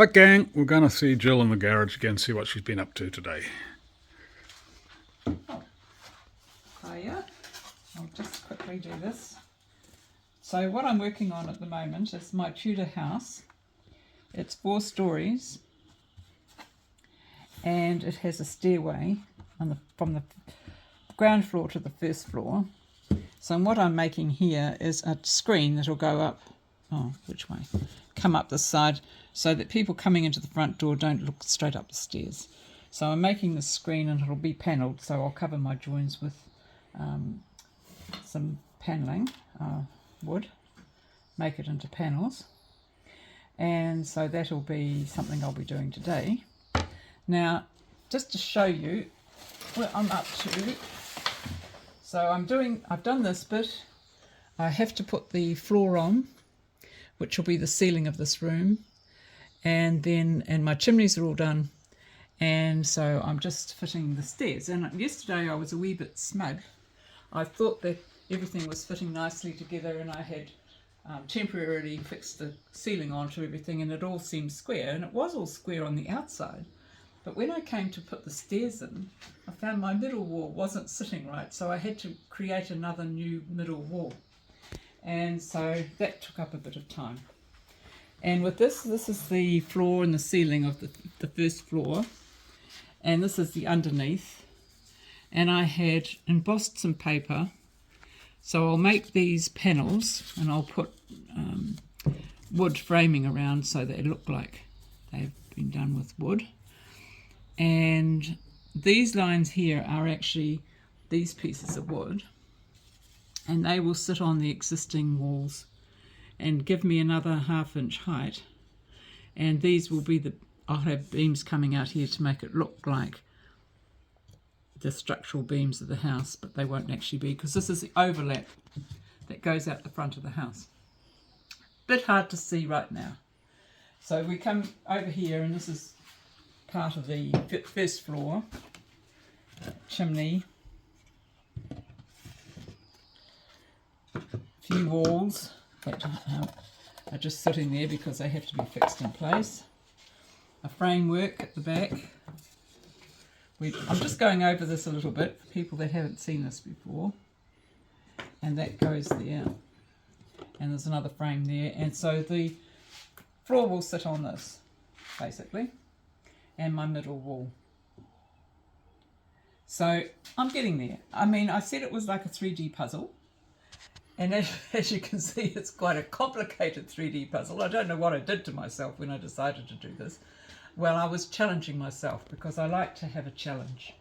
Right, gang, we're going to see Jill in the garage again, see what she's been up to today. Oh, hiya. I'll just quickly do this. So what I'm working on at the moment is my Tudor house. It's 4 stories and it has a stairway from the ground floor to the first floor. So what I'm making here is a screen that will go up, which way? Come up this side so that people coming into the front door don't look straight up the stairs. So I'm making this screen and it'll be panelled, so I'll cover my joins with some panelling, wood, make it into panels. And so that'll be something I'll be doing today. Now, just to show you what I'm up to. So I've done this bit. I have to put the floor on, which will be the ceiling of this room. And my chimneys are all done. And so I'm just fitting the stairs. And yesterday I was a wee bit smug. I thought that everything was fitting nicely together and I had temporarily fixed the ceiling onto everything and it all seemed square. And it was all square on the outside. But when I came to put the stairs in, I found my middle wall wasn't sitting right. So I had to create another new middle wall. And so that took up a bit of time. And with this is the floor and the ceiling of the first floor. And this is the underneath. And I had embossed some paper. So I'll make these panels and I'll put wood framing around so they look like they've been done with wood. And these lines here are actually these pieces of wood. And they will sit on the existing walls and give me another 1/2 inch height. And these will be I'll have beams coming out here to make it look like the structural beams of the house, but they won't actually be because this is the overlap that goes out the front of the house. Bit hard to see right now. So we come over here and this is part of the first floor, chimney, few walls that are just sitting there because they have to be fixed in place. A framework at the back. I'm just going over this a little bit for people that haven't seen this before. And that goes there. And there's another frame there. And so the floor will sit on this, basically. And my middle wall. So I'm getting there. I mean, I said it was like a 3D puzzle. And as you can see, it's quite a complicated 3D puzzle. I don't know what I did to myself when I decided to do this. Well, I was challenging myself because I like to have a challenge.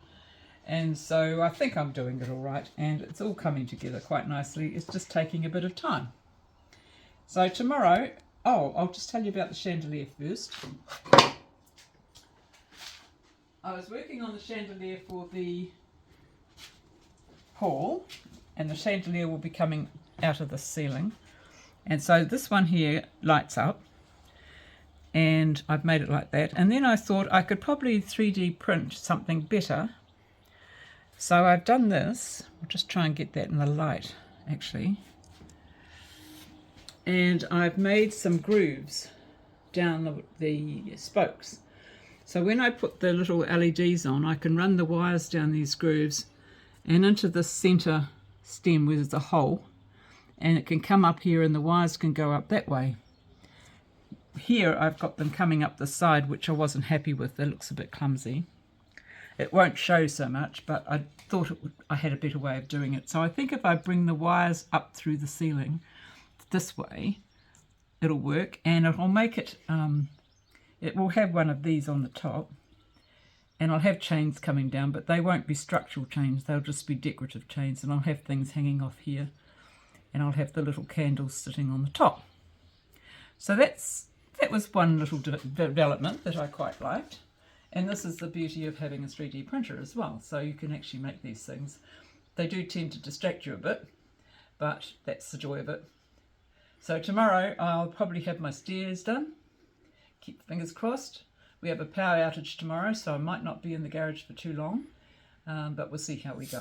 And so I think I'm doing it all right. And it's all coming together quite nicely. It's just taking a bit of time. So tomorrow, I'll just tell you about the chandelier first. I was working on the chandelier for the hall. And the chandelier will be coming out of the ceiling. And so this one here lights up. And I've made it like that. And then I thought I could probably 3D print something better. So I've done this. I'll just try and get that in the light, actually. And I've made some grooves down the spokes. So when I put the little LEDs on, I can run the wires down these grooves and into the center stem where there's a hole. And it can come up here and the wires can go up that way. Here I've got them coming up the side, which I wasn't happy with. That looks a bit clumsy. It won't show so much, but I thought I had a better way of doing it. So I think if I bring the wires up through the ceiling this way, it'll work. And it'll make it, it will have one of these on the top. And I'll have chains coming down, but they won't be structural chains. They'll just be decorative chains. And I'll have things hanging off here. And I'll have the little candles sitting on the top. So that was one little development that I quite liked. And this is the beauty of having a 3D printer as well. So you can actually make these things. They do tend to distract you a bit, but that's the joy of it. So tomorrow I'll probably have my stairs done. Keep fingers crossed. We have a power outage tomorrow, so I might not be in the garage for too long. But we'll see how we go.